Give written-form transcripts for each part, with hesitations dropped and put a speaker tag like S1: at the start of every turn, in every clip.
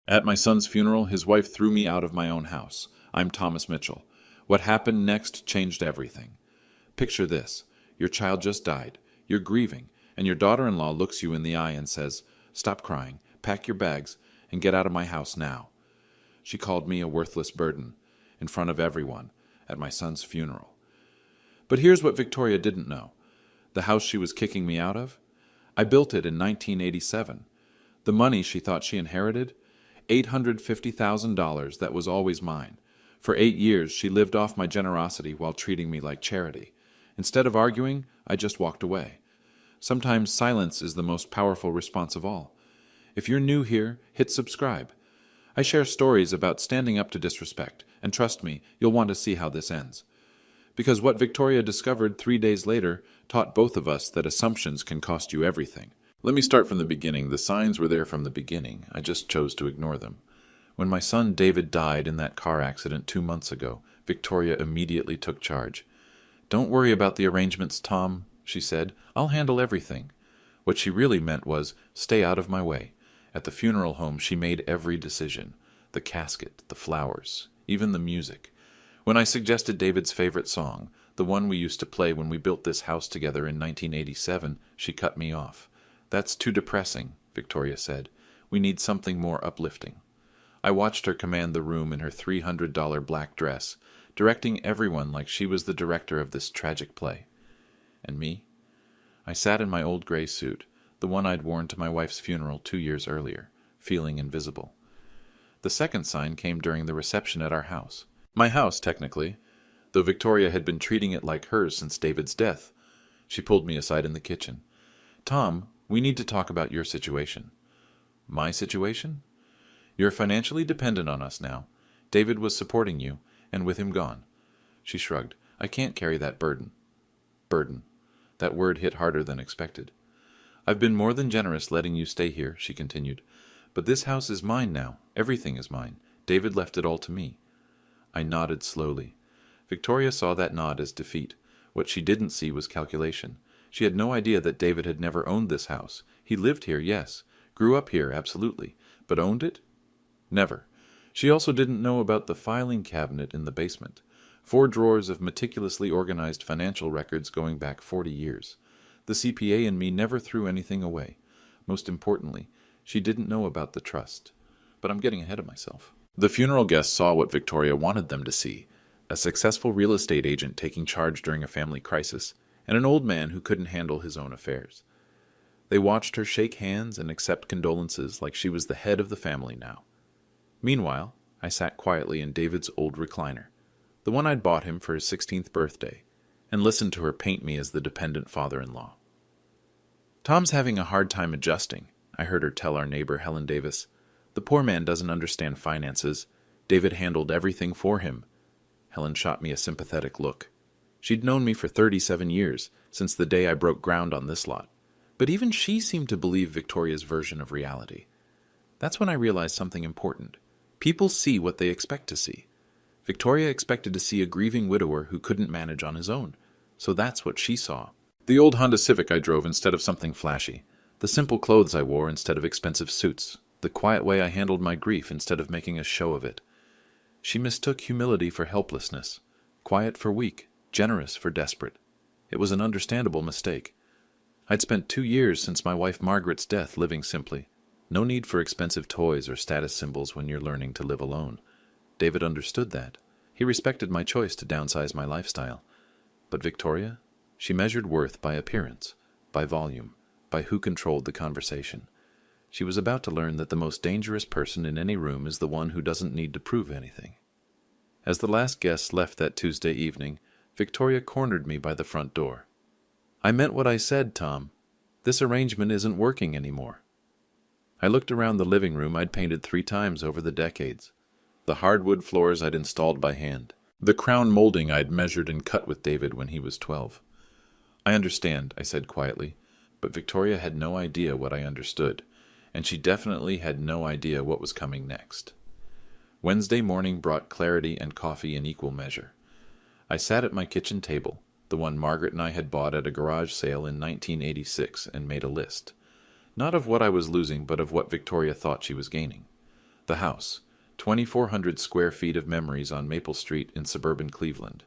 S1: At my son's funeral, his wife threw me out of my own house. I'm Thomas Mitchell. What happened next changed everything. Picture this. Your child just died. You're grieving, and your daughter-in-law looks you in the eye and says, "Stop crying, pack your bags, and get out of my house now." She called me a worthless burden, in front of everyone, at my son's funeral. But here's what Victoria didn't know. The house she was kicking me out of? I built it in 1987. The money she thought she inherited? $850,000 that was always mine. For 8 years, she lived off my generosity while treating me like charity. Instead of arguing, I just walked away. Sometimes silence is the most powerful response of all. If you're new here, hit subscribe. I share stories about standing up to disrespect, and trust me, you'll want to see how this ends. Because what Victoria discovered 3 days later taught both of us that assumptions can cost you everything. Let me start from the beginning. The signs were there from the beginning. I just chose to ignore them. When my son David died in that car accident 2 months ago, Victoria immediately took charge. "Don't worry about the arrangements, Tom," she said. "I'll handle everything." What she really meant was, "Stay out of my way." At the funeral home, she made every decision. The casket, the flowers, even the music. When I suggested David's favorite song, the one we used to play when we built this house together in 1987, she cut me off. "That's too depressing," Victoria said. "We need something more uplifting." I watched her command the room in her $300 black dress, directing everyone like she was the director of this tragic play. And me? I sat in my old gray suit, the one I'd worn to my wife's funeral 2 years earlier, feeling invisible. The second sign came during the reception at our house. My house, technically, though Victoria had been treating it like hers since David's death. She pulled me aside in the kitchen. "Tom, we need to talk about your situation." "My situation?" "You're financially dependent on us now. David was supporting you, and with him gone." She shrugged. "I can't carry that burden." Burden. That word hit harder than expected. "I've been more than generous letting you stay here," she continued. "But this house is mine now. Everything is mine. David left it all to me." I nodded slowly. Victoria saw that nod as defeat. What she didn't see was calculation. She had no idea that David had never owned this house. He lived here, yes. Grew up here, absolutely. But owned it? Never. She also didn't know about the filing cabinet in the basement. 4 drawers of meticulously organized financial records going back 40 years. The CPA in me never threw anything away. Most importantly, she didn't know about the trust. But I'm getting ahead of myself. The funeral guests saw what Victoria wanted them to see. A successful real estate agent taking charge during a family crisis, and an old man who couldn't handle his own affairs. They watched her shake hands and accept condolences like she was the head of the family now. Meanwhile, I sat quietly in David's old recliner, the one I'd bought him for his 16th birthday, and listened to her paint me as the dependent father-in-law. "Tom's having a hard time adjusting," I heard her tell our neighbor Helen Davis. "The poor man doesn't understand finances. David handled everything for him." Helen shot me a sympathetic look. She'd known me for 37 years, since the day I broke ground on this lot. But even she seemed to believe Victoria's version of reality. That's when I realized something important. People see what they expect to see. Victoria expected to see a grieving widower who couldn't manage on his own. So that's what she saw. The old Honda Civic I drove instead of something flashy. The simple clothes I wore instead of expensive suits. The quiet way I handled my grief instead of making a show of it. She mistook humility for helplessness, quiet for weak, generous for desperate. It was an understandable mistake. I'd spent 2 years since my wife Margaret's death living simply. No need for expensive toys or status symbols when you're learning to live alone. David understood that. He respected my choice to downsize my lifestyle. But Victoria? She measured worth by appearance, by volume, by who controlled the conversation. She was about to learn that the most dangerous person in any room is the one who doesn't need to prove anything. As the last guests left that Tuesday evening, Victoria cornered me by the front door. "I meant what I said, Tom. This arrangement isn't working anymore." I looked around the living room I'd painted 3 times over the decades. The hardwood floors I'd installed by hand. The crown molding I'd measured and cut with David when he was 12. "I understand," I said quietly, but Victoria had no idea what I understood, and she definitely had no idea what was coming next. Wednesday morning brought clarity and coffee in equal measure. I sat at my kitchen table, the one Margaret and I had bought at a garage sale in 1986, and made a list. Not of what I was losing, but of what Victoria thought she was gaining. The house, 2,400 square feet of memories on Maple Street in suburban Cleveland.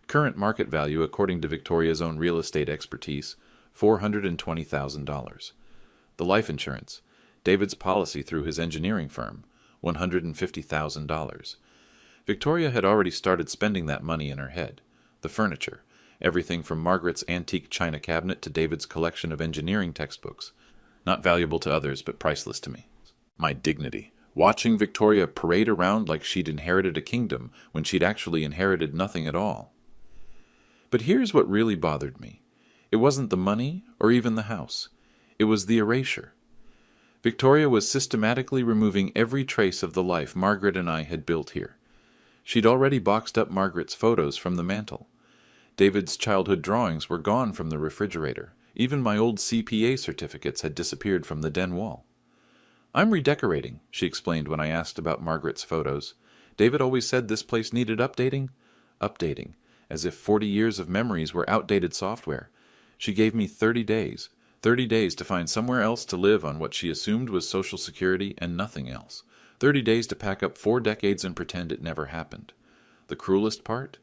S1: Current market value, according to Victoria's own real estate expertise, $420,000. The life insurance, David's policy through his engineering firm, $150,000. Victoria had already started spending that money in her head. The furniture, everything from Margaret's antique china cabinet to David's collection of engineering textbooks, not valuable to others but priceless to me. My dignity, watching Victoria parade around like she'd inherited a kingdom when she'd actually inherited nothing at all. But here's what really bothered me. It wasn't the money or even the house. It was the erasure. Victoria was systematically removing every trace of the life Margaret and I had built here. She'd already boxed up Margaret's photos from the mantel. David's childhood drawings were gone from the refrigerator. Even my old CPA certificates had disappeared from the den wall. "I'm redecorating," she explained when I asked about Margaret's photos. "David always said this place needed updating." Updating, as if 40 years of memories were outdated software. She gave me 30 days. 30 days to find somewhere else to live on what she assumed was Social Security and nothing else. 30 days to pack up 4 decades and pretend it never happened. The cruelest part?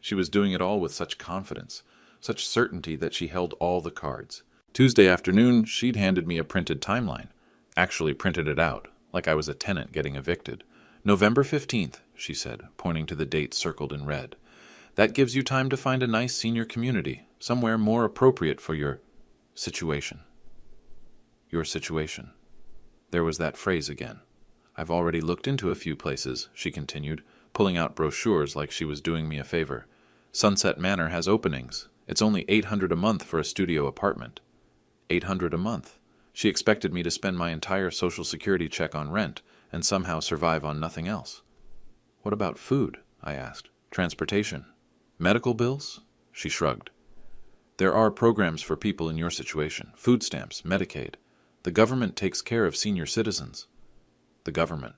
S1: She was doing it all with such confidence, such certainty that she held all the cards. Tuesday afternoon, she'd handed me a printed timeline. Actually printed it out, like I was a tenant getting evicted. "November 15th, she said, pointing to the date circled in red. "That gives you time to find a nice senior community, somewhere more appropriate for your situation." Your situation. There was that phrase again. "I've already looked into a few places," she continued, pulling out brochures like she was doing me a favor. "Sunset Manor has openings. It's only $800 a month for a studio apartment." $800 a month. She expected me to spend my entire Social Security check on rent and somehow survive on nothing else. "What about food?" I asked. "Transportation? Medical bills?" She shrugged. "There are programs for people in your situation. Food stamps, Medicaid. The government takes care of senior citizens." The government.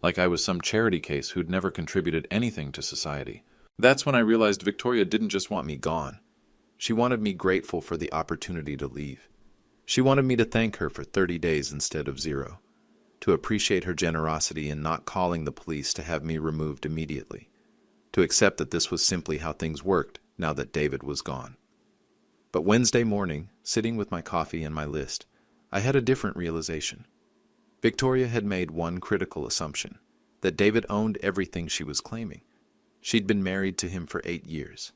S1: Like I was some charity case who'd never contributed anything to society. That's when I realized Victoria didn't just want me gone. She wanted me grateful for the opportunity to leave. She wanted me to thank her for 30 days instead of 0, to appreciate her generosity in not calling the police to have me removed immediately, to accept that this was simply how things worked now that David was gone. But Wednesday morning, sitting with my coffee and my list, I had a different realization. Victoria had made one critical assumption, that David owned everything she was claiming. She'd been married to him for 8 years.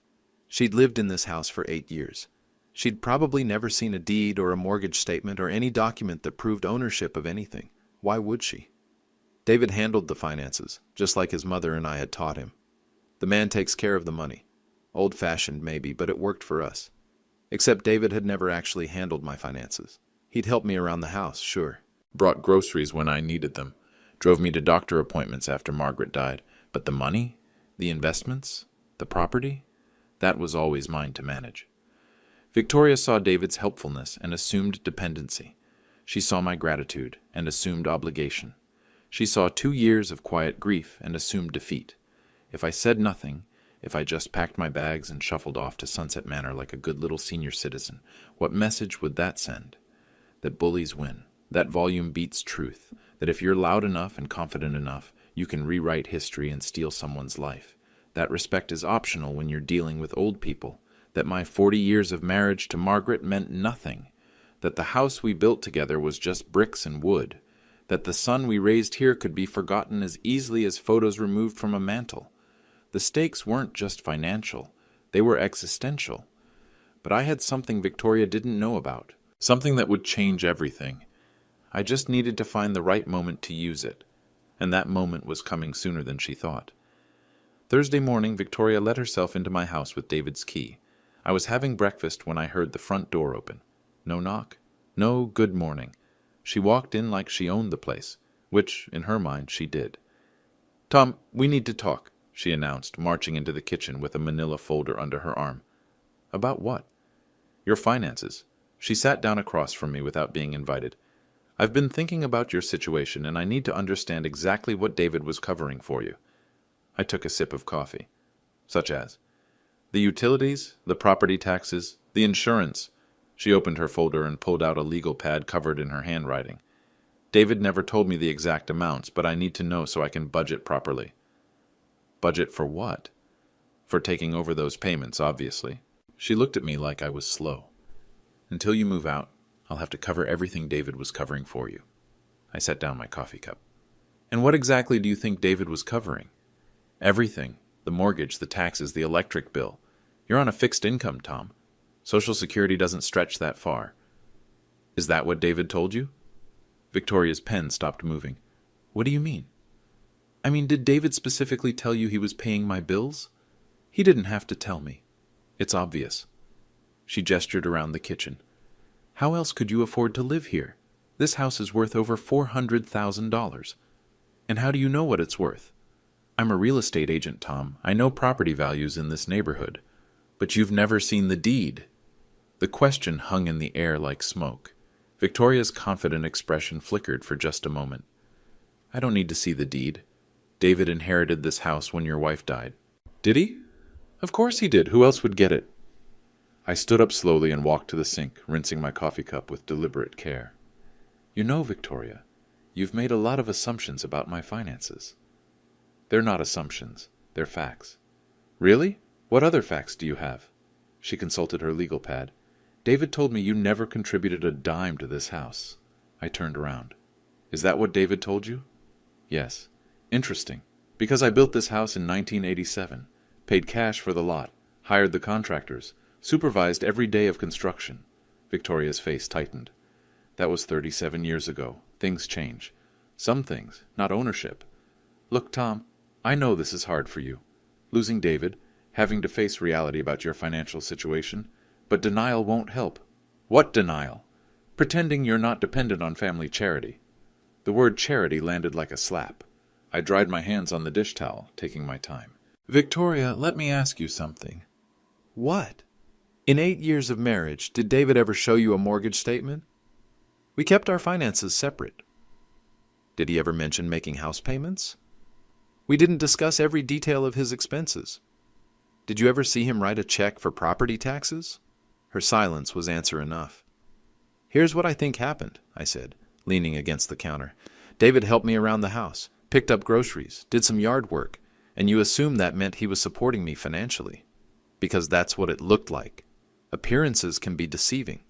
S1: She'd lived in this house for 8 years. She'd probably never seen a deed or a mortgage statement or any document that proved ownership of anything. Why would she? David handled the finances, just like his mother and I had taught him. The man takes care of the money. Old-fashioned maybe, but it worked for us. Except David had never actually handled my finances. He'd helped me around the house, sure. Brought groceries when I needed them. Drove me to doctor appointments after Margaret died. But the money? The investments? The property? That was always mine to manage. Victoria saw David's helpfulness and assumed dependency. She saw my gratitude and assumed obligation. She saw 2 years of quiet grief and assumed defeat. If I said nothing, if I just packed my bags and shuffled off to Sunset Manor like a good little senior citizen, what message would that send? That bullies win. That volume beats truth. That if you're loud enough and confident enough, you can rewrite history and steal someone's life. That respect is optional when you're dealing with old people. That my 40 years of marriage to Margaret meant nothing. That the house we built together was just bricks and wood. That the son we raised here could be forgotten as easily as photos removed from a mantel. The stakes weren't just financial. They were existential. But I had something Victoria didn't know about. Something that would change everything. I just needed to find the right moment to use it. And that moment was coming sooner than she thought. Thursday morning, Victoria let herself into my house with David's key. I was having breakfast when I heard the front door open. No knock. No good morning. She walked in like she owned the place, which, in her mind, she did. "Tom, we need to talk," she announced, marching into the kitchen with a manila folder under her arm. "About what?" "Your finances." She sat down across from me without being invited. "I've been thinking about your situation, and I need to understand exactly what David was covering for you." I took a sip of coffee. "Such as?" "The utilities, the property taxes, the insurance." She opened her folder and pulled out a legal pad covered in her handwriting. David never told me the exact amounts, but I need to know so I can budget properly. Budget for what? For taking over those payments, obviously. She looked at me like I was slow. Until you move out, I'll have to cover everything David was covering for you. I set down my coffee cup. And what exactly do you think David was covering? Everything. The mortgage, the taxes, the electric bill. You're on a fixed income, Tom. Social Security doesn't stretch that far. Is that what David told you? Victoria's pen stopped moving. What do you mean? I mean, did David specifically tell you he was paying my bills? He didn't have to tell me. It's obvious. She gestured around the kitchen. How else could you afford to live here? This house is worth over $400,000. And how do you know what it's worth? I'm a real estate agent, Tom. I know property values in this neighborhood. But you've never seen the deed. The question hung in the air like smoke. Victoria's confident expression flickered for just a moment. I don't need to see the deed. David inherited this house when your wife died. Did he? Of course he did. Who else would get it? I stood up slowly and walked to the sink, rinsing my coffee cup with deliberate care. You know, Victoria, you've made a lot of assumptions about my finances. They're not assumptions. They're facts. Really? What other facts do you have? She consulted her legal pad. David told me you never contributed a dime to this house. I turned around. Is that what David told you? Yes. Interesting. Because I built this house in 1987, paid cash for the lot, hired the contractors, supervised every day of construction. Victoria's face tightened. That was 37 years ago. Things change. Some things, not ownership. Look, Tom, I know this is hard for you. Losing David, having to face reality about your financial situation, but denial won't help. What denial? Pretending you're not dependent on family charity. The word charity landed like a slap. I dried my hands on the dish towel, taking my time. Victoria, let me ask you something. What? In 8 years of marriage, did David ever show you a mortgage statement? We kept our finances separate. Did he ever mention making house payments? We didn't discuss every detail of his expenses. Did you ever see him write a check for property taxes? Her silence was answer enough. Here's what I think happened, I said, leaning against the counter. David helped me around the house, picked up groceries, did some yard work, and you assumed that meant he was supporting me financially. Because that's what it looked like. Appearances can be deceiving.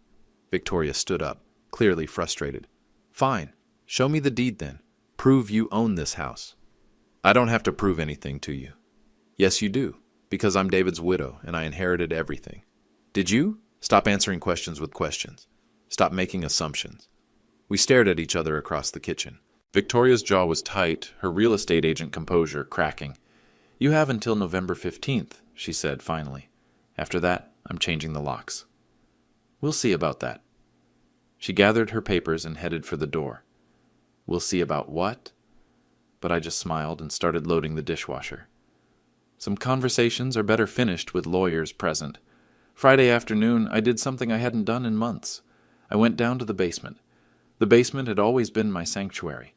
S1: Victoria stood up, clearly frustrated. Fine. Show me the deed then. Prove you own this house. I don't have to prove anything to you. Yes, you do, because I'm David's widow and I inherited everything. Did you? Stop answering questions with questions. Stop making assumptions. We stared at each other across the kitchen. Victoria's jaw was tight, her real estate agent composure cracking. You have until November 15th, she said finally. After that, I'm changing the locks. We'll see about that. She gathered her papers and headed for the door. We'll see about what? But I just smiled and started loading the dishwasher. Some conversations are better finished with lawyers present. Friday afternoon, I did something I hadn't done in months. I went down to the basement. The basement had always been my sanctuary.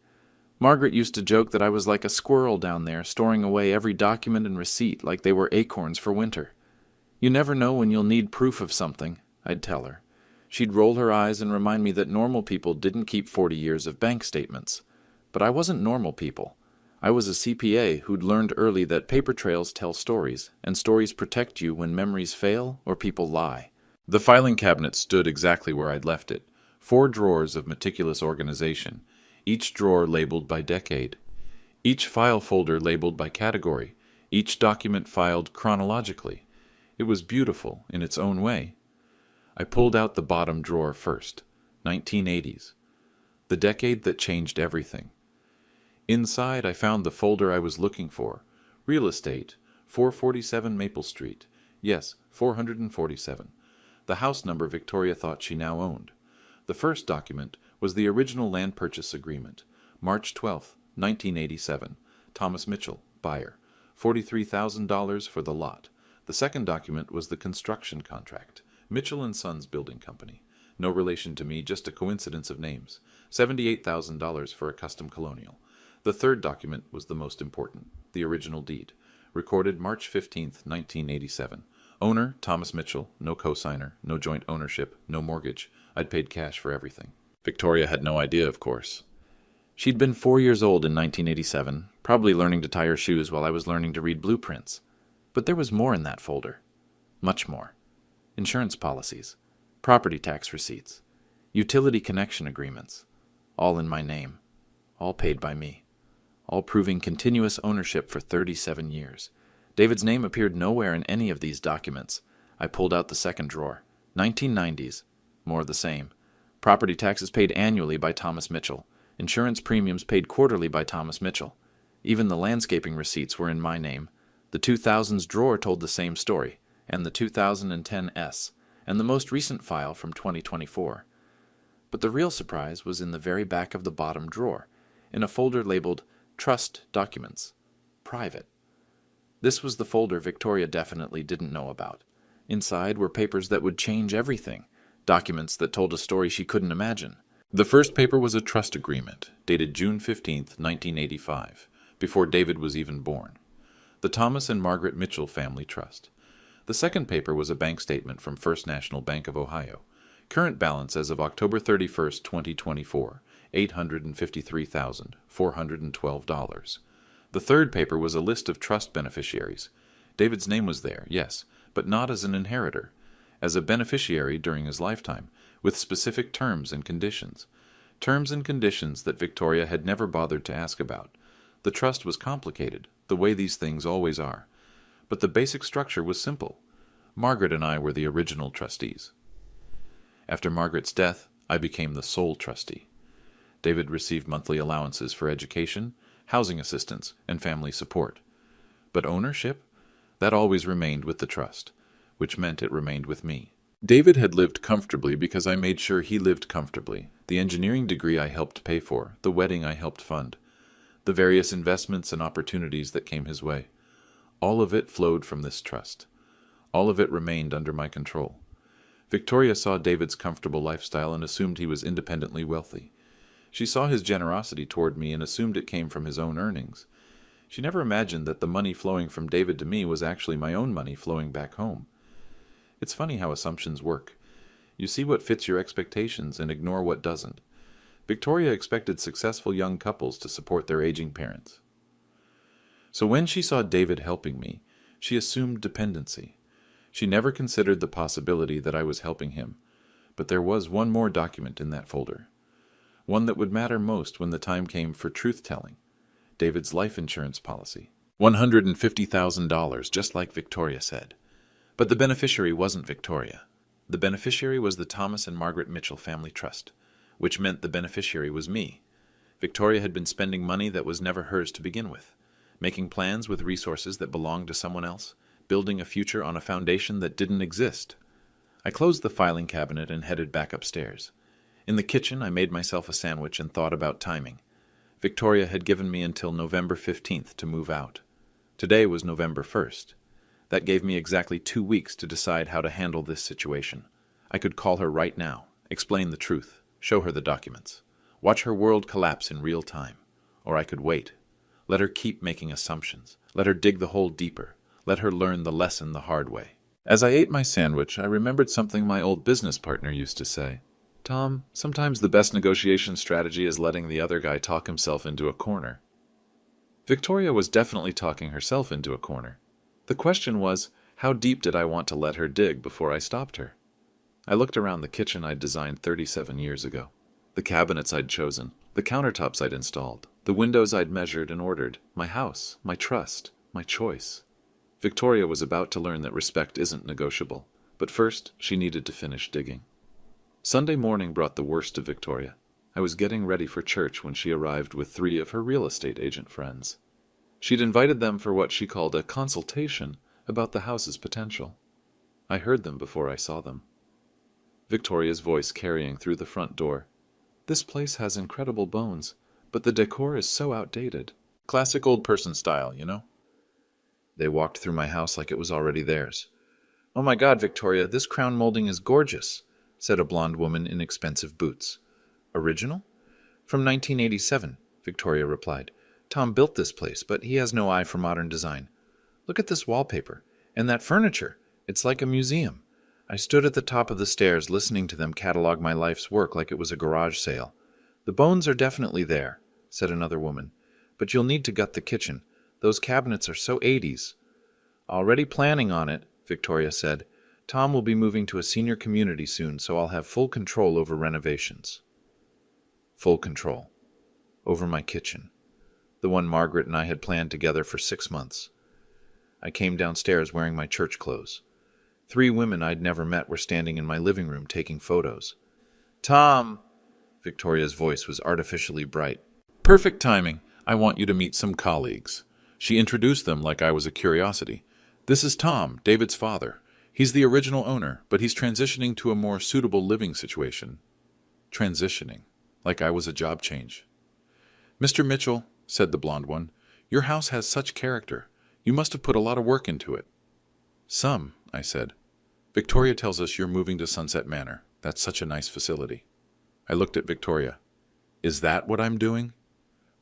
S1: Margaret used to joke that I was like a squirrel down there, storing away every document and receipt like they were acorns for winter. You never know when you'll need proof of something, I'd tell her. She'd roll her eyes and remind me that normal people didn't keep 40 years of bank statements. But I wasn't normal people. I was a CPA who'd learned early that paper trails tell stories, and stories protect you when memories fail or people lie. The filing cabinet stood exactly where I'd left it, 4 drawers of meticulous organization, each drawer labeled by decade, each file folder labeled by category, each document filed chronologically. It was beautiful in its own way. I pulled out the bottom drawer first, 1980s, the decade that changed everything. Inside, I found the folder I was looking for, Real Estate, 447 Maple Street. Yes, 447. The house number Victoria thought she now owned. The first document was the original land purchase agreement, March 12, 1987. Thomas Mitchell, buyer. $43,000 for the lot. The second document was the construction contract, Mitchell & Sons Building Company. No relation to me, just a coincidence of names. $78,000 for a custom colonial. The third document was the most important, the original deed, recorded March 15, 1987. Owner, Thomas Mitchell, no cosigner, no joint ownership, no mortgage. I'd paid cash for everything. Victoria had no idea, of course. She'd been 4 years old in 1987, probably learning to tie her shoes while I was learning to read blueprints. But there was more in that folder. Much more. Insurance policies, property tax receipts, utility connection agreements, all in my name, all paid by me, all proving continuous ownership for 37 years. David's name appeared nowhere in any of these documents. I pulled out the second drawer. 1990s. More of the same. Property taxes paid annually by Thomas Mitchell. Insurance premiums paid quarterly by Thomas Mitchell. Even the landscaping receipts were in my name. The 2000s drawer told the same story, and the 2010 S, and the most recent file from 2024. But the real surprise was in the very back of the bottom drawer, in a folder labeled Trust Documents, Private. This was the folder Victoria definitely didn't know about. Inside were papers that would change everything, documents that told a story she couldn't imagine. The first paper was a trust agreement, dated June 15, 1985, before David was even born. The Thomas and Margaret Mitchell Family Trust. The second paper was a bank statement from First National Bank of Ohio. Current balance as of October 31, 2024, $853,412. The third paper was a list of trust beneficiaries. David's name was there, yes, but not as an inheritor, as a beneficiary during his lifetime, with specific terms and conditions. Terms and conditions that Victoria had never bothered to ask about. The trust was complicated, the way these things always are. But the basic structure was simple. Margaret and I were the original trustees. After Margaret's death, I became the sole trustee. David received monthly allowances for education, housing assistance, and family support. But ownership? That always remained with the trust, which meant it remained with me. David had lived comfortably because I made sure he lived comfortably. The engineering degree I helped pay for, the wedding I helped fund, the various investments and opportunities that came his way. All of it flowed from this trust. All of it remained under my control. Victoria saw David's comfortable lifestyle and assumed he was independently wealthy. She saw his generosity toward me and assumed it came from his own earnings. She never imagined that the money flowing from David to me was actually my own money flowing back home. It's funny how assumptions work. You see what fits your expectations and ignore what doesn't. Victoria expected successful young couples to support their aging parents. So when she saw David helping me, she assumed dependency. She never considered the possibility that I was helping him. But there was one more document in that folder. One that would matter most when the time came for truth-telling. David's life insurance policy. $150,000, just like Victoria said. But the beneficiary wasn't Victoria. The beneficiary was the Thomas and Margaret Mitchell Family Trust, which meant the beneficiary was me. Victoria had been spending money that was never hers to begin with, making plans with resources that belonged to someone else, building a future on a foundation that didn't exist. I closed the filing cabinet and headed back upstairs. In the kitchen, I made myself a sandwich and thought about timing. Victoria had given me until November 15th to move out. Today was November 1st. That gave me exactly 2 weeks to decide how to handle this situation. I could call her right now, explain the truth, show her the documents, watch her world collapse in real time. Or I could wait. Let her keep making assumptions. Let her dig the hole deeper. Let her learn the lesson the hard way. As I ate my sandwich, I remembered something my old business partner used to say. Tom, sometimes the best negotiation strategy is letting the other guy talk himself into a corner. Victoria was definitely talking herself into a corner. The question was, how deep did I want to let her dig before I stopped her? I looked around the kitchen I'd designed 37 years ago. The cabinets I'd chosen, the countertops I'd installed, the windows I'd measured and ordered, my house, my trust, my choice. Victoria was about to learn that respect isn't negotiable, but first she needed to finish digging. Sunday morning brought the worst of Victoria. I was getting ready for church when she arrived with 3 of her real estate agent friends. She'd invited them for what she called a consultation about the house's potential. I heard them before I saw them. Victoria's voice carrying through the front door. This place has incredible bones, but the decor is so outdated. Classic old person style, you know? They walked through my house like it was already theirs. Oh my God, Victoria, this crown molding is gorgeous, said a blonde woman in expensive boots. Original? From 1987, Victoria replied. Tom built this place, but he has no eye for modern design. Look at this wallpaper, and that furniture. It's like a museum. I stood at the top of the stairs listening to them catalog my life's work like it was a garage sale. The bones are definitely there, said another woman. But you'll need to gut the kitchen. Those cabinets are so 80s. Already planning on it, Victoria said. Tom will be moving to a senior community soon, so I'll have full control over renovations. Full control. Over my kitchen. The one Margaret and I had planned together for 6 months. I came downstairs wearing my church clothes. 3 women I'd never met were standing in my living room taking photos. Tom! Victoria's voice was artificially bright. Perfect timing. I want you to meet some colleagues. She introduced them like I was a curiosity. This is Tom, David's father. He's the original owner, but he's transitioning to a more suitable living situation. Transitioning. Like I was a job change. Mr. Mitchell, said the blonde one, your house has such character. You must have put a lot of work into it. Some, I said. Victoria tells us you're moving to Sunset Manor. That's such a nice facility. I looked at Victoria. Is that what I'm doing?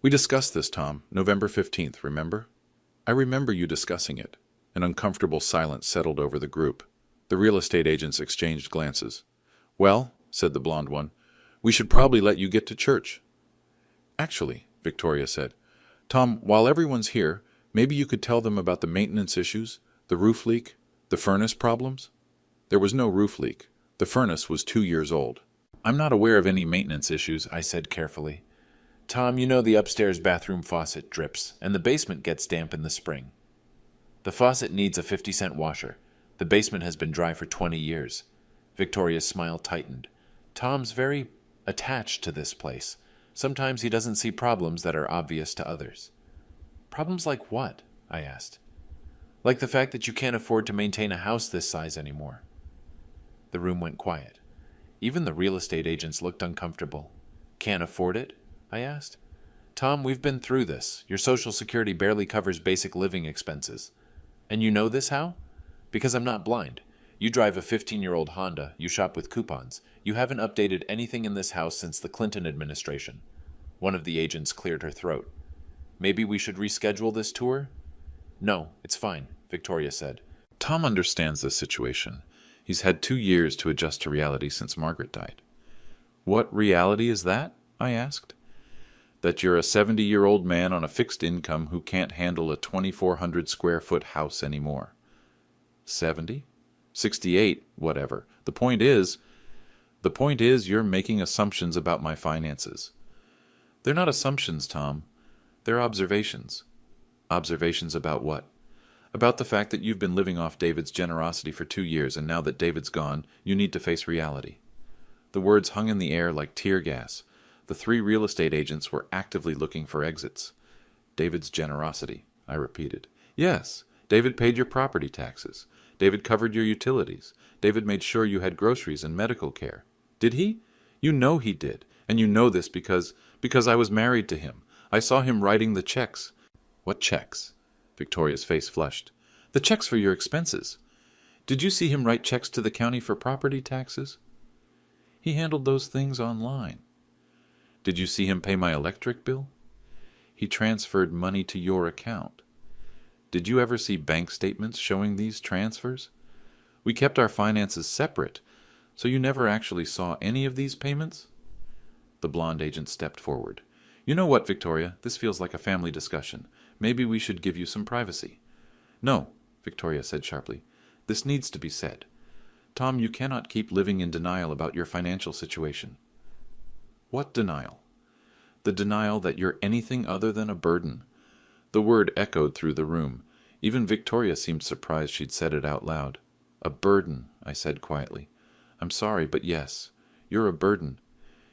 S1: We discussed this, Tom, November 15th, remember? I remember you discussing it. An uncomfortable silence settled over the group. The real estate agents exchanged glances. Well, said the blonde one, we should probably let you get to church. Actually, Victoria said, Tom, while everyone's here, maybe you could tell them about the maintenance issues, the roof leak, the furnace problems? There was no roof leak. The furnace was 2 years old. I'm not aware of any maintenance issues, I said carefully. Tom, you know the upstairs bathroom faucet drips, and the basement gets damp in the spring. The faucet needs a 50-cent washer. The basement has been dry for 20 years. Victoria's smile tightened. Tom's very attached to this place. Sometimes he doesn't see problems that are obvious to others. Problems like what? I asked. Like the fact that you can't afford to maintain a house this size anymore. The room went quiet. Even the real estate agents looked uncomfortable. Can't afford it? I asked. Tom, we've been through this. Your Social Security barely covers basic living expenses. And you know this how? Because I'm not blind. You drive a 15-year-old Honda. You shop with coupons. You haven't updated anything in this house since the Clinton administration. One of the agents cleared her throat. Maybe we should reschedule this tour? No, it's fine, Victoria said. Tom understands this situation. He's had 2 years to adjust to reality since Margaret died. What reality is that? I asked. That you're a 70-year-old man on a fixed income who can't handle a 2,400-square-foot house anymore. 70? 68? Whatever. The point is you're making assumptions about my finances. They're not assumptions, Tom. They're observations. Observations about what? About the fact that you've been living off David's generosity for 2 years, and now that David's gone, you need to face reality. The words hung in the air like tear gas. The 3 real estate agents were actively looking for exits. David's generosity, I repeated. Yes, David paid your property taxes. David covered your utilities. David made sure you had groceries and medical care. Did he? You know he did, and you know this because I was married to him. I saw him writing the checks. What checks? Victoria's face flushed. The checks for your expenses. Did you see him write checks to the county for property taxes? He handled those things online. Did you see him pay my electric bill? He transferred money to your account. Did you ever see bank statements showing these transfers? We kept our finances separate, so you never actually saw any of these payments? The blonde agent stepped forward. You know what, Victoria? This feels like a family discussion. Maybe we should give you some privacy. No, Victoria said sharply. This needs to be said. Tom, you cannot keep living in denial about your financial situation. What denial? The denial that you're anything other than a burden. The word echoed through the room. Even Victoria seemed surprised she'd said it out loud. A burden, I said quietly. I'm sorry, but yes, you're a burden.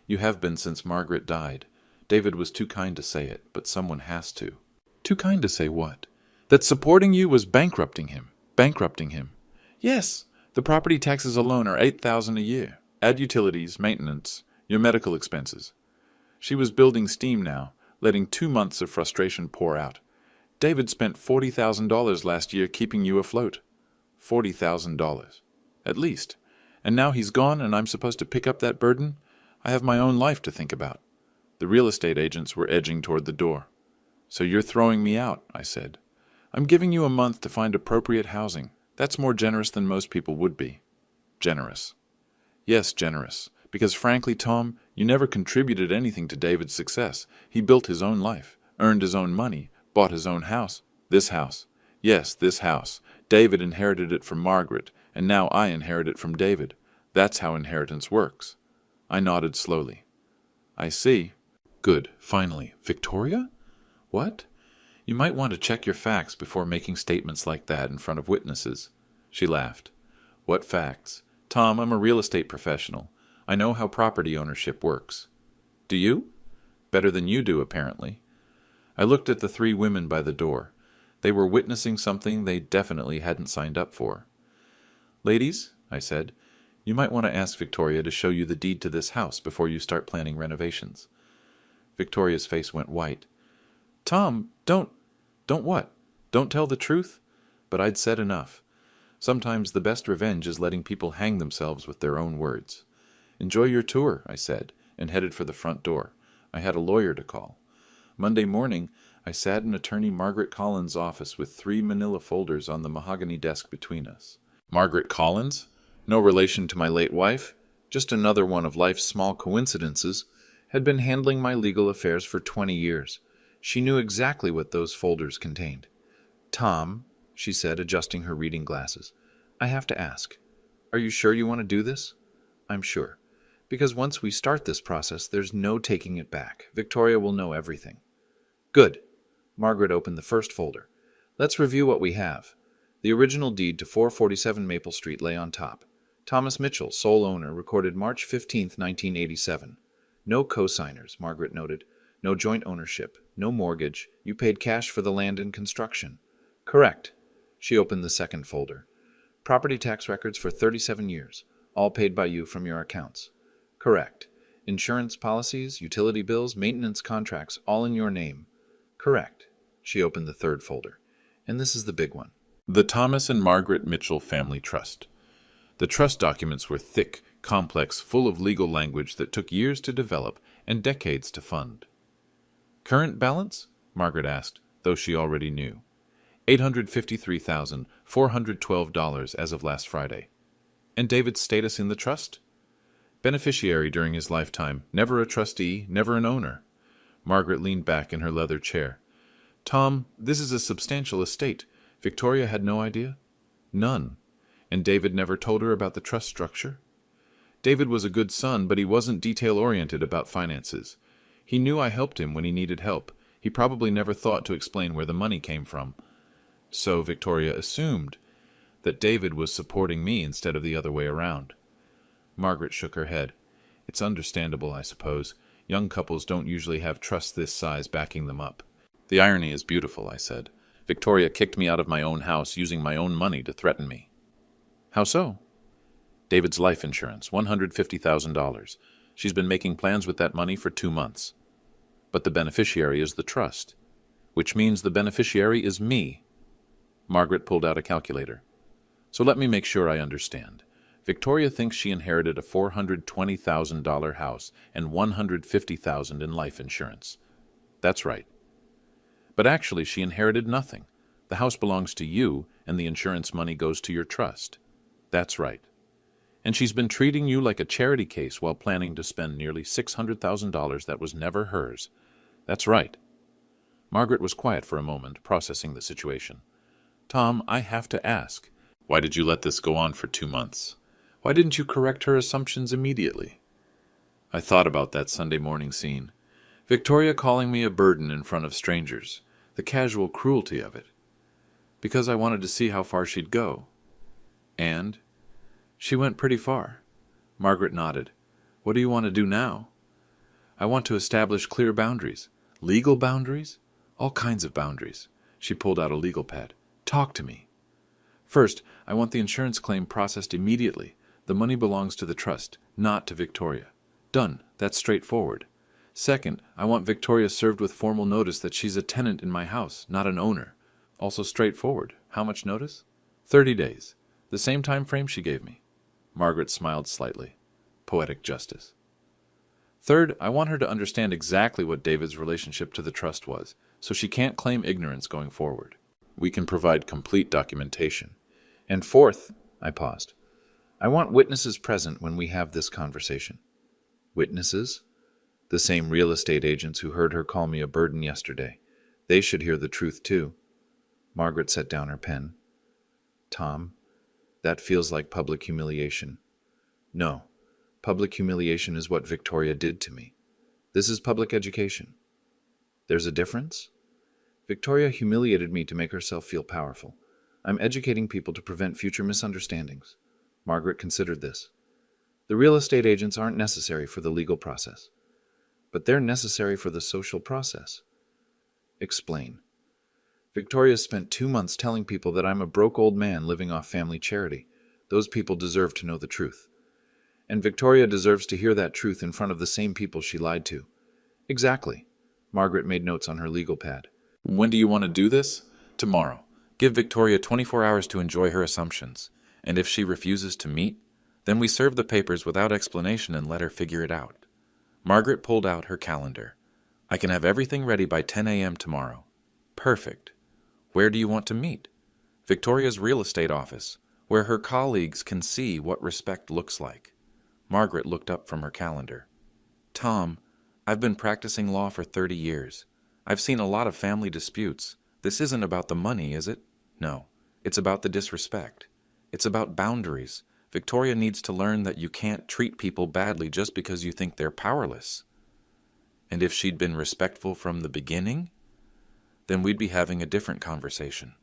S1: You have been since Margaret died. David was too kind to say it, but someone has to. Too kind to say what? That supporting you was bankrupting him. Bankrupting him. Yes, the property taxes alone are $8,000 a year. Add utilities, maintenance, your medical expenses. She was building steam now, letting 2 months of frustration pour out. David spent $40,000 last year keeping you afloat. $40,000. At least. And now he's gone and I'm supposed to pick up that burden? I have my own life to think about. The real estate agents were edging toward the door. So you're throwing me out, I said. I'm giving you a month to find appropriate housing. That's more generous than most people would be. Generous. Yes, generous. Because frankly, Tom, you never contributed anything to David's success. He built his own life, earned his own money, bought his own house. This house. Yes, this house. David inherited it from Margaret, and now I inherit it from David. That's how inheritance works. I nodded slowly. I see. Good. Finally. Victoria? What? You might want to check your facts before making statements like that in front of witnesses. She laughed. What facts? Tom, I'm a real estate professional. I know how property ownership works. Do you? Better than you do, apparently. I looked at the three women by the door. They were witnessing something they definitely hadn't signed up for. Ladies, I said, you might want to ask Victoria to show you the deed to this house before you start planning renovations. Victoria's face went white. Tom, don't what? Don't tell the truth? But I'd said enough. Sometimes the best revenge is letting people hang themselves with their own words. Enjoy your tour, I said, and headed for the front door. I had a lawyer to call. Monday morning, I sat in attorney Margaret Collins' office with 3 manila folders on the mahogany desk between us. Margaret Collins? No relation to my late wife, just another one of life's small coincidences, had been handling my legal affairs for 20 years. She knew exactly what those folders contained. Tom, she said, adjusting her reading glasses, I have to ask, are you sure you want to do this? I'm sure. Because once we start this process, there's no taking it back. Victoria will know everything. Good. Margaret opened the first folder. Let's review what we have. The original deed to 447 Maple Street lay on top. Thomas Mitchell, sole owner, recorded March 15, 1987. No co-signers, Margaret noted. No joint ownership. No mortgage. You paid cash for the land and construction. Correct. She opened the second folder. Property tax records for 37 years, all paid by you from your accounts. Correct. Insurance policies, utility bills, maintenance contracts, all in your name. Correct. She opened the third folder. And this is the big one. The Thomas and Margaret Mitchell Family Trust. The trust documents were thick, complex, full of legal language that took years to develop and decades to fund. Current balance? Margaret asked, though she already knew. $853,412 as of last Friday. And David's status in the trust? Beneficiary during his lifetime, never a trustee, never an owner. Margaret leaned back in her leather chair. Tom, this is a substantial estate. Victoria had no idea? None. And David never told her about the trust structure? David was a good son, but he wasn't detail-oriented about finances. He knew I helped him when he needed help. He probably never thought to explain where the money came from. So Victoria assumed that David was supporting me instead of the other way around. Margaret shook her head. It's understandable, I suppose. Young couples don't usually have trust this size backing them up. The irony is beautiful, I said. Victoria kicked me out of my own house using my own money to threaten me. How so? David's life insurance, $150,000. She's been making plans with that money for 2 months. But the beneficiary is the trust, which means the beneficiary is me. Margaret pulled out a calculator. So let me make sure I understand. Victoria thinks she inherited a $420,000 house and $150,000 in life insurance. That's right. But actually she inherited nothing. The house belongs to you, and the insurance money goes to your trust. That's right. And she's been treating you like a charity case while planning to spend nearly $600,000 that was never hers. That's right. Margaret was quiet for a moment, processing the situation. Tom, I have to ask, why did you let this go on for 2 months? Why didn't you correct her assumptions immediately? I thought about that Sunday morning scene. Victoria calling me a burden in front of strangers. The casual cruelty of it. Because I wanted to see how far she'd go. And she went pretty far. Margaret nodded. What do you want to do now? I want to establish clear boundaries. Legal boundaries? All kinds of boundaries. She pulled out a legal pad. Talk to me. First, I want the insurance claim processed immediately. The money belongs to the trust, not to Victoria. Done. That's straightforward. Second, I want Victoria served with formal notice that she's a tenant in my house, not an owner. Also straightforward. How much notice? 30 days. The same time frame she gave me. Margaret smiled slightly. Poetic justice. Third, I want her to understand exactly what David's relationship to the trust was, so she can't claim ignorance going forward. We can provide complete documentation. And fourth, I paused, I want witnesses present when we have this conversation. Witnesses? The same real estate agents who heard her call me a burden yesterday. They should hear the truth too. Margaret set down her pen. Tom, that feels like public humiliation. No, public humiliation is what Victoria did to me. This is public education. There's a difference? Victoria humiliated me to make herself feel powerful. I'm educating people to prevent future misunderstandings. Margaret considered this. The real estate agents aren't necessary for the legal process, but they're necessary for the social process. Explain. Victoria spent 2 months telling people that I'm a broke old man living off family charity. Those people deserve to know the truth. And Victoria deserves to hear that truth in front of the same people she lied to. Exactly. Margaret made notes on her legal pad. When do you want to do this? Tomorrow. Give Victoria 24 hours to enjoy her assumptions. And if she refuses to meet, then we serve the papers without explanation and let her figure it out. Margaret pulled out her calendar. I can have everything ready by 10 a.m. tomorrow. Perfect. Where do you want to meet? Victoria's real estate office, where her colleagues can see what respect looks like. Margaret looked up from her calendar. Tom, I've been practicing law for 30 years. I've seen a lot of family disputes. This isn't about the money, is it? No. It's about the disrespect. It's about boundaries. Victoria needs to learn that you can't treat people badly just because you think they're powerless. And if she'd been respectful from the beginning, then we'd be having a different conversation.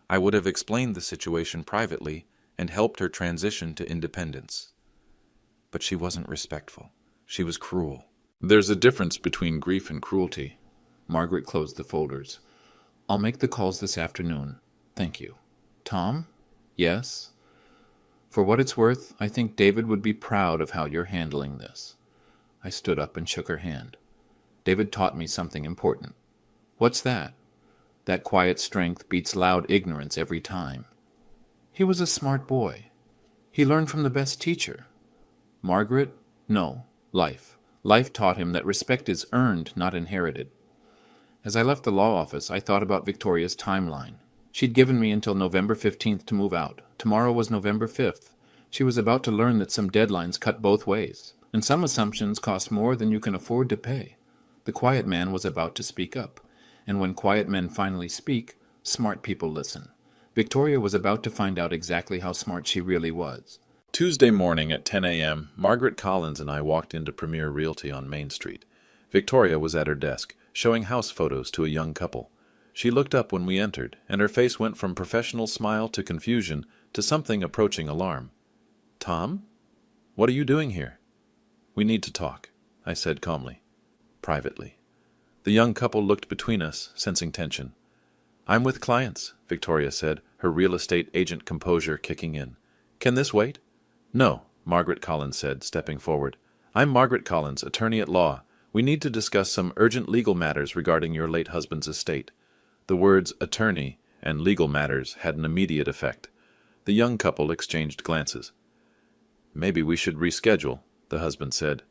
S1: I would have explained the situation privately and helped her transition to independence. But she wasn't respectful. She was cruel. There's a difference between grief and cruelty. Margaret closed the folders. I'll make the calls this afternoon. Thank you. Tom? Yes? For what it's worth, I think David would be proud of how you're handling this. I stood up and shook her hand. David taught me something important. What's that? That quiet strength beats loud ignorance every time. He was a smart boy. He learned from the best teacher. Margaret? No, life. Life taught him that respect is earned, not inherited. As I left the law office, I thought about Victoria's timeline. She'd given me until November 15th to move out. Tomorrow was November 5th. She was about to learn that some deadlines cut both ways, and some assumptions cost more than you can afford to pay. The quiet man was about to speak up, and when quiet men finally speak, smart people listen. Victoria was about to find out exactly how smart she really was. Tuesday morning at 10 a.m., Margaret Collins and I walked into Premier Realty on Main Street. Victoria was at her desk, showing house photos to a young couple. She looked up when we entered, and her face went from professional smile to confusion to something approaching alarm. Tom? What are you doing here? We need to talk, I said calmly. Privately. The young couple looked between us, sensing tension. I'm with clients, Victoria said, her real estate agent composure kicking in. Can this wait? No, Margaret Collins said, stepping forward. I'm Margaret Collins, attorney at law. We need to discuss some urgent legal matters regarding your late husband's estate. The words attorney and legal matters had an immediate effect. The young couple exchanged glances. Maybe we should reschedule, the husband said.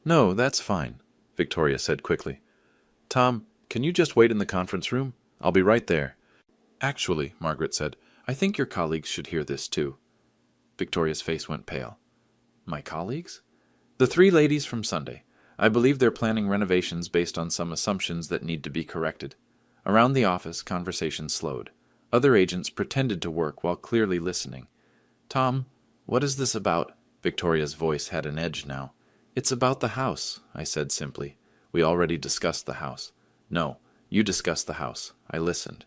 S1: No, that's fine, Victoria said quickly. Tom, can you just wait in the conference room? I'll be right there. Actually, Margaret said, I think your colleagues should hear this too. Victoria's face went pale. My colleagues? The 3 ladies from Sunday. I believe they're planning renovations based on some assumptions that need to be corrected. Around the office, conversation slowed. Other agents pretended to work while clearly listening. Tom, what is this about? Victoria's voice had an edge now. It's about the house, I said simply. We already discussed the house. No, you discussed the house. I listened.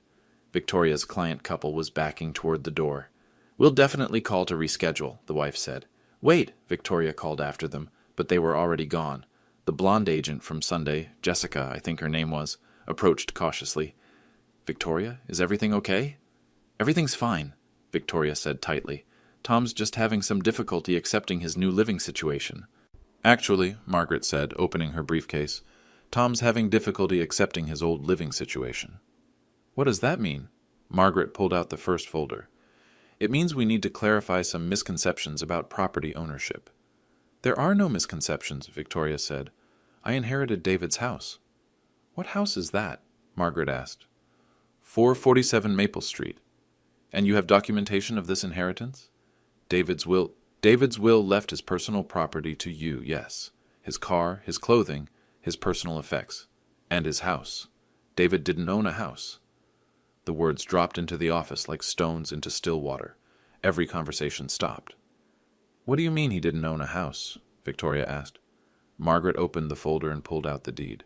S1: Victoria's client couple was backing toward the door. We'll definitely call to reschedule, the wife said. Wait, Victoria called after them, but they were already gone. The blonde agent from Sunday, Jessica, I think her name was, approached cautiously. Victoria, is everything okay? Everything's fine, Victoria said tightly. Tom's just having some difficulty accepting his new living situation. Actually, Margaret said, opening her briefcase, Tom's having difficulty accepting his old living situation. What does that mean? Margaret pulled out the first folder. It means we need to clarify some misconceptions about property ownership. There are no misconceptions, Victoria said. I inherited David's house. What house is that? Margaret asked. 447 Maple Street. And you have documentation of this inheritance? David's will left his personal property to you, yes. his car, his clothing, his personal effects, and his house. David didn't own a house. The words dropped into the office like stones into still water. Every conversation stopped. "What do you mean he didn't own a house?" Victoria asked. Margaret opened the folder and pulled out the deed.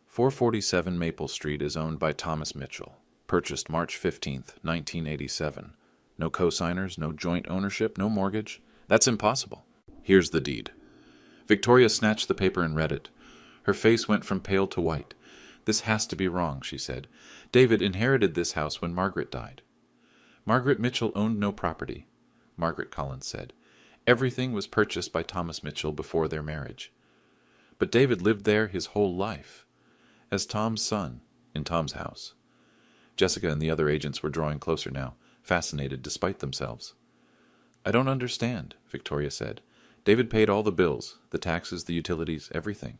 S1: 447 Maple Street is owned by Thomas Mitchell. Purchased March 15th, 1987. No co-signers, no joint ownership, no mortgage. That's impossible. Here's the deed. Victoria snatched the paper and read it. Her face went from pale to white. "This has to be wrong," she said. "David inherited this house when Margaret died." "Margaret Mitchell owned no property," Margaret Collins said. "Everything was purchased by Thomas Mitchell before their marriage. But David lived there his whole life, as Tom's son, in Tom's house." Jessica and the other agents were drawing closer now, fascinated despite themselves. "I don't understand," Victoria said. "David paid all the bills, the taxes, the utilities, everything."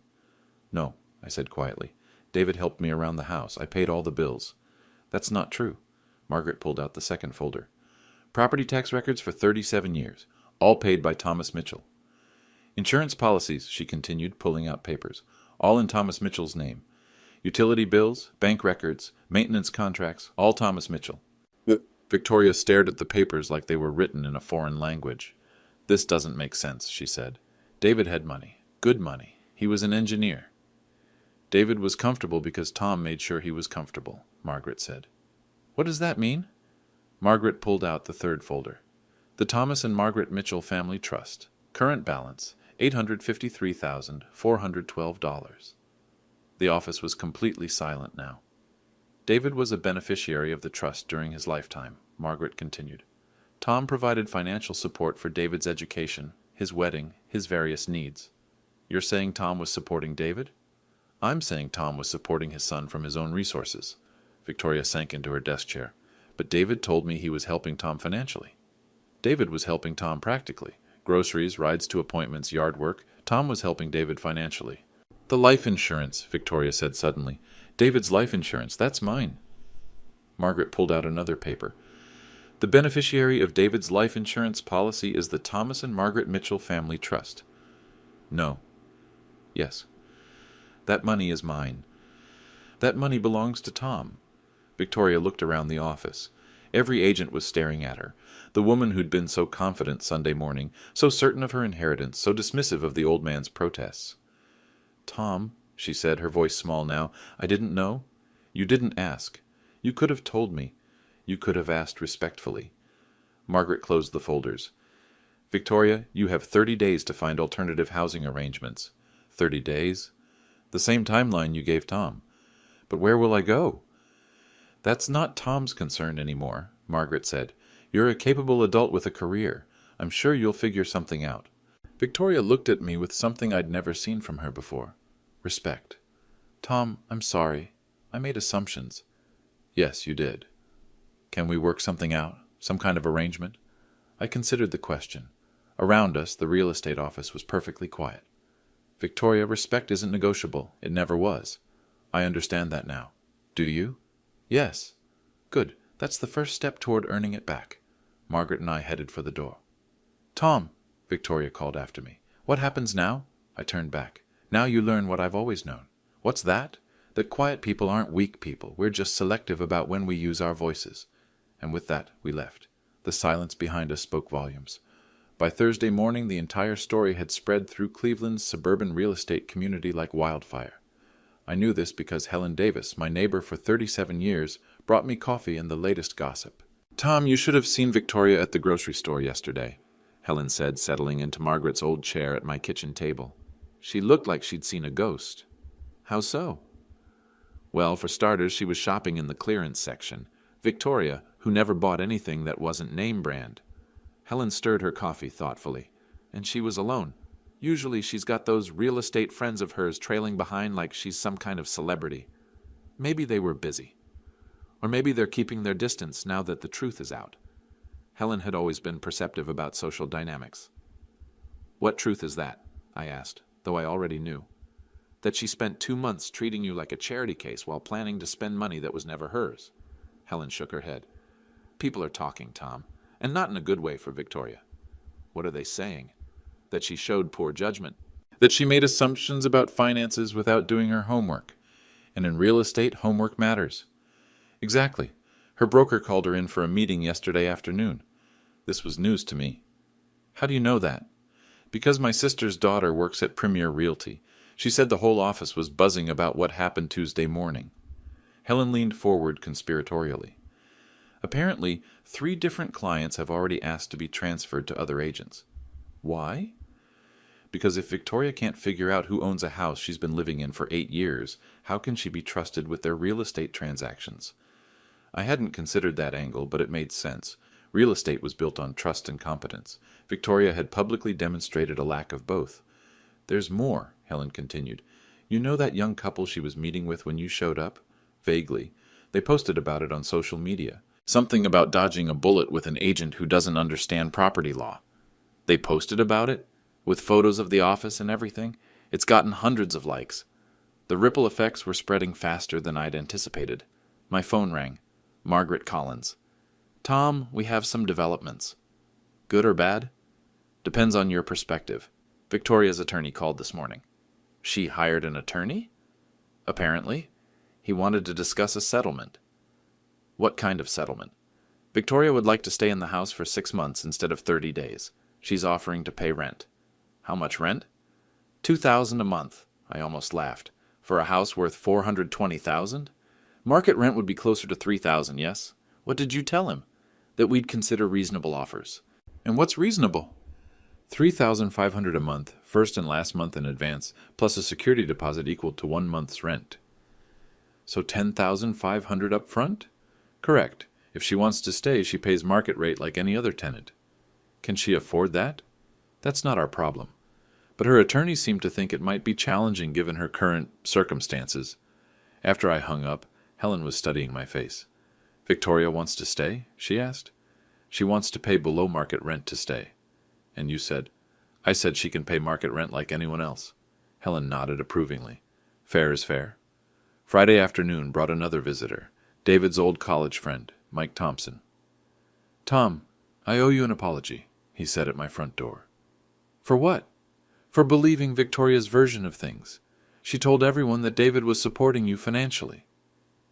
S1: "No," I said quietly. "David helped me around the house. I paid all the bills." "That's not true." Margaret pulled out the second folder. "Property tax records for 37 years, all paid by Thomas Mitchell. Insurance policies," she continued, pulling out papers, "all in Thomas Mitchell's name. Utility bills, bank records, maintenance contracts, all Thomas Mitchell." Victoria stared at the papers like they were written in a foreign language. "This doesn't make sense," she said. "David had money, good money. He was an engineer." "David was comfortable because Tom made sure he was comfortable," Margaret said. "What does that mean?" Margaret pulled out the third folder. "The Thomas and Margaret Mitchell Family Trust. Current balance, $853,412. The office was completely silent now. "David was a beneficiary of the trust during his lifetime," Margaret continued. "Tom provided financial support for David's education, his wedding, his various needs." "You're saying Tom was supporting David?" "I'm saying Tom was supporting his son from his own resources." Victoria sank into her desk chair. "But David told me he was helping Tom financially." "David was helping Tom practically. Groceries, rides to appointments, yard work. Tom was helping David financially." "The life insurance," Victoria said suddenly. "David's life insurance, that's mine." Margaret pulled out another paper. "The beneficiary of David's life insurance policy is the Thomas and Margaret Mitchell Family Trust." "No." "Yes." "That money is mine." "That money belongs to Tom." Victoria looked around the office. Every agent was staring at her. The woman who'd been so confident Sunday morning, so certain of her inheritance, so dismissive of the old man's protests. "Tom," she said, her voice small now, "I didn't know. You didn't ask. You could have told me. You could have asked respectfully." Margaret closed the folders. "Victoria, you have 30 days to find alternative housing arrangements." 30 days? The same timeline you gave Tom. "But where will I go?" "That's not Tom's concern anymore," Margaret said. "You're a capable adult with a career. I'm sure you'll figure something out." Victoria looked at me with something I'd never seen from her before. Respect. "Tom, I'm sorry. I made assumptions." "Yes, you did. Can we work something out? Some kind of arrangement?" I considered the question. Around us, the real estate office was perfectly quiet. "Victoria, respect isn't negotiable. It never was. I understand that now. Do you?" "Yes." "Good. That's the first step toward earning it back." Margaret and I headed for the door. "Tom," Victoria called after me. "What happens now?" I turned back. "Now you learn what I've always known." "What's that?" "That quiet people aren't weak people. We're just selective about when we use our voices." And with that, we left. The silence behind us spoke volumes. By Thursday morning, the entire story had spread through Cleveland's suburban real estate community like wildfire. I knew this because Helen Davis, my neighbor for 37 years, brought me coffee and the latest gossip. "Tom, you should have seen Victoria at the grocery store yesterday," Helen said, settling into Margaret's old chair at my kitchen table. "She looked like she'd seen a ghost." "How so?" "Well, for starters, she was shopping in the clearance section. Victoria, who never bought anything that wasn't name brand." Helen stirred her coffee thoughtfully. "And she was alone. Usually she's got those real estate friends of hers trailing behind like she's some kind of celebrity. Maybe they were busy. Or maybe they're keeping their distance now that the truth is out." Helen had always been perceptive about social dynamics. "What truth is that?" I asked, though I already knew. "That she spent 2 months treating you like a charity case while planning to spend money that was never hers." Helen shook her head. "People are talking, Tom, and not in a good way for Victoria." "What are they saying?" "That she showed poor judgment." That she made assumptions about finances without doing her homework. And in real estate, homework matters. Exactly. Her broker called her in for a meeting yesterday afternoon. This was news to me. How do you know that? Because my sister's daughter works at Premier Realty. She said the whole office was buzzing about what happened Tuesday morning. Helen leaned forward conspiratorially. Apparently, 3 different clients have already asked to be transferred to other agents. Why? Because if Victoria can't figure out who owns a house she's been living in for 8 years, how can she be trusted with their real estate transactions? I hadn't considered that angle, but it made sense. Real estate was built on trust and competence. Victoria had publicly demonstrated a lack of both. There's more, Helen continued. You know that young couple she was meeting with when you showed up? Vaguely. They posted about it on social media. Something about dodging a bullet with an agent who doesn't understand property law. They posted about it? With photos of the office and everything? It's gotten hundreds of likes. The ripple effects were spreading faster than I'd anticipated. My phone rang. Margaret Collins. Tom, we have some developments. Good or bad? Depends on your perspective. Victoria's attorney called this morning. She hired an attorney? Apparently. He wanted to discuss a settlement. What kind of settlement? Victoria would like to stay in the house for 6 months instead of 30 days. She's offering to pay rent. How much rent? $2,000 a month. I almost laughed. For a house worth $420,000? Market rent would be closer to $3,000, yes? What did you tell him? That we'd consider reasonable offers. And what's reasonable? $3,500 a month, first and last month in advance, plus a security deposit equal to 1 month's rent. So $10,500 up front? Correct. If she wants to stay, she pays market rate like any other tenant. Can she afford that? That's not our problem. But her attorney seemed to think it might be challenging given her current circumstances. After I hung up, Helen was studying my face. Victoria wants to stay? She asked. She wants to pay below market rent to stay. And you said? I said she can pay market rent like anyone else. Helen nodded approvingly. Fair is fair. Friday afternoon brought another visitor, David's old college friend, Mike Thompson. Tom, I owe you an apology, he said at my front door. For what? For believing Victoria's version of things. She told everyone that David was supporting you financially.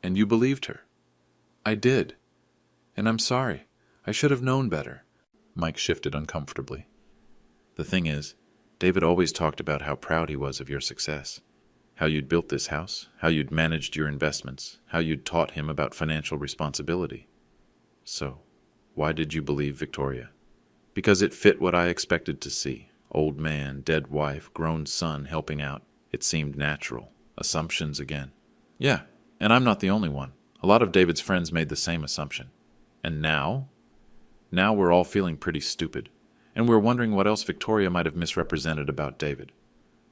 S1: And you believed her. I did. And I'm sorry. I should have known better. Mike shifted uncomfortably. The thing is, David always talked about how proud he was of your success. How you'd built this house, how you'd managed your investments, how you'd taught him about financial responsibility. So, why did you believe Victoria? Because it fit what I expected to see. Old man, dead wife, grown son helping out. It seemed natural. Assumptions again. Yeah, and I'm not the only one. A lot of David's friends made the same assumption. And now? Now we're all feeling pretty stupid. And we're wondering what else Victoria might have misrepresented about David.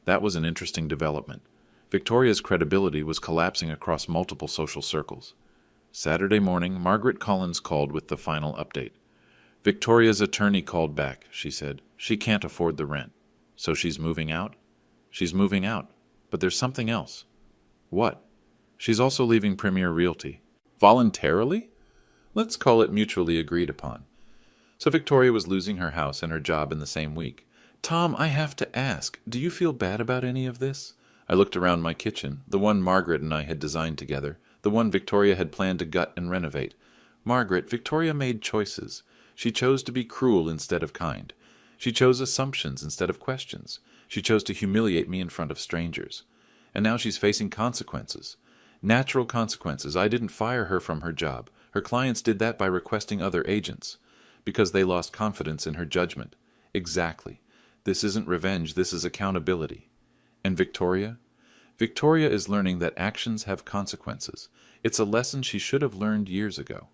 S1: That was an interesting development. Victoria's credibility was collapsing across multiple social circles. Saturday morning, Margaret Collins called with the final update. Victoria's attorney called back, she said. She can't afford the rent. So she's moving out? She's moving out. But there's something else. What? She's also leaving Premier Realty. Voluntarily? Let's call it mutually agreed upon. So Victoria was losing her house and her job in the same week. Tom, I have to ask, do you feel bad about any of this? I looked around my kitchen, the one Margaret and I had designed together, the one Victoria had planned to gut and renovate. Margaret, Victoria made choices. She chose to be cruel instead of kind. She chose assumptions instead of questions. She chose to humiliate me in front of strangers. And now she's facing consequences. Natural consequences. I didn't fire her from her job. Her clients did that by requesting other agents. Because they lost confidence in her judgment. Exactly. This isn't revenge, this is accountability. And Victoria? Victoria is learning that actions have consequences. It's a lesson she should have learned years ago.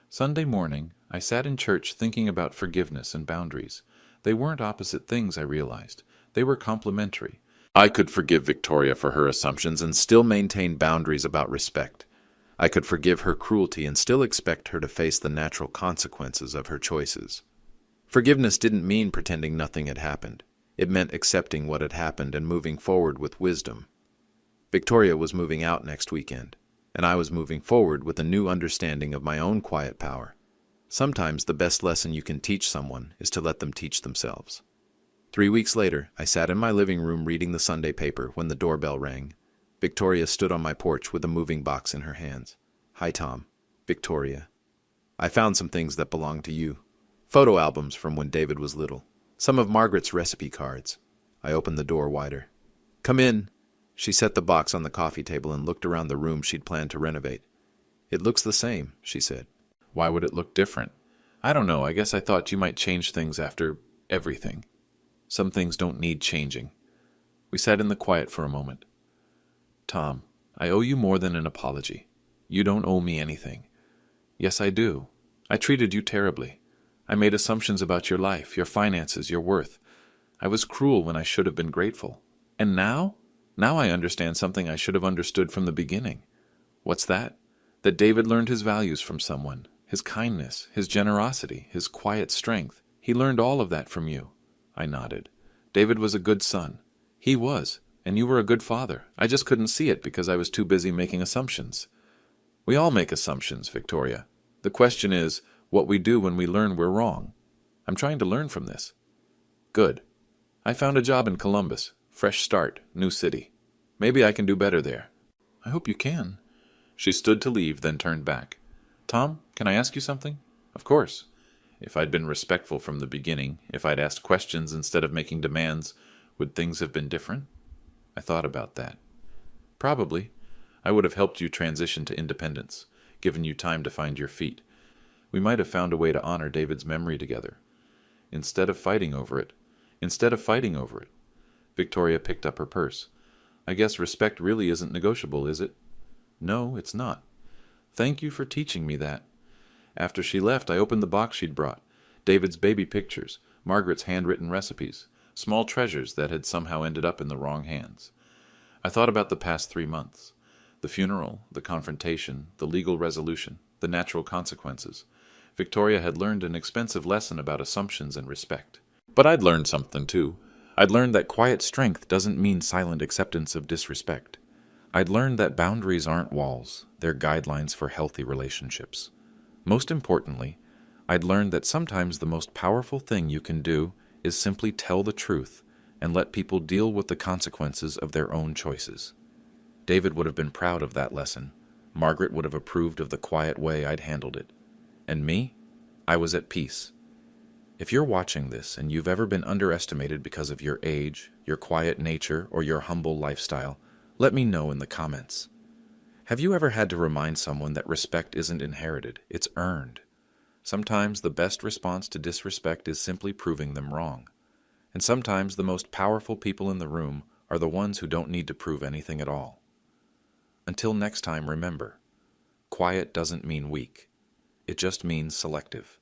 S1: Sunday morning, I sat in church thinking about forgiveness and boundaries. They weren't opposite things, I realized. They were complementary. I could forgive Victoria for her assumptions and still maintain boundaries about respect. I could forgive her cruelty and still expect her to face the natural consequences of her choices. Forgiveness didn't mean pretending nothing had happened. It meant accepting what had happened and moving forward with wisdom. Victoria was moving out next weekend, and I was moving forward with a new understanding of my own quiet power. Sometimes the best lesson you can teach someone is to let them teach themselves.
S2: 3 weeks later, I sat in my living room reading the Sunday paper when the doorbell rang. Victoria stood on my porch with a moving box in her hands. "Hi, Tom." "Victoria. I found some things that belong to you. Photo albums from when David was little. Some of Margaret's recipe cards." I opened the door wider. "Come in." She set the box on the coffee table and looked around the room she'd planned to renovate. "It looks the same," she said.
S1: Why would it look different? I don't know. I guess I thought you might change things after everything. Some things don't need changing. We sat in the quiet for a moment. "Tom, I owe you more than an apology. You don't owe me anything." "Yes, I do. I treated you terribly. I made assumptions about your life, your finances, your worth. I was cruel when I should have been grateful. And now? Now I understand something I should have understood from the beginning." "What's that?" "That David learned his values from someone. His kindness, his generosity, his quiet strength. He learned all of that from you." I nodded. "David was a good son." "He was, and you were a good father. I just couldn't see it because I was too busy making assumptions." "We all make assumptions, Victoria. The question is, what we do when we learn we're wrong. I'm trying to learn from this." "Good. I found a job in Columbus. Fresh start, new city. Maybe I can do better there." "I hope you can." She stood to leave, then turned back. "Tom, can I ask you something?" "Of course." If I'd been respectful from the beginning, if I'd asked questions instead of making demands, would things have been different? I thought about that. Probably. I would have helped you transition to independence, given you time to find your feet. We might have found a way to honor David's memory together. Instead of fighting over it. Victoria picked up her purse. "I guess respect really isn't negotiable, is it?" "No, it's not." "Thank you for teaching me that." After she left, I opened the box she'd brought. David's baby pictures, Margaret's handwritten recipes, small treasures that had somehow ended up in the wrong hands. I thought about the past 3 months. The funeral, the confrontation, the legal resolution, the natural consequences. Victoria had learned an expensive lesson about assumptions and respect. But I'd learned something, too. I'd learned that quiet strength doesn't mean silent acceptance of disrespect. I'd learned that boundaries aren't walls, they're guidelines for healthy relationships. Most importantly, I'd learned that sometimes the most powerful thing you can do is simply tell the truth and let people deal with the consequences of their own choices. David would have been proud of that lesson. Margaret would have approved of the quiet way I'd handled it. And me? I was at peace. If you're watching this and you've ever been underestimated because of your age, your quiet nature, or your humble lifestyle, let me know in the comments. Have you ever had to remind someone that respect isn't inherited, it's earned? Sometimes the best response to disrespect is simply proving them wrong. And sometimes the most powerful people in the room are the ones who don't need to prove anything at all. Until next time, remember, quiet doesn't mean weak. It just means selective.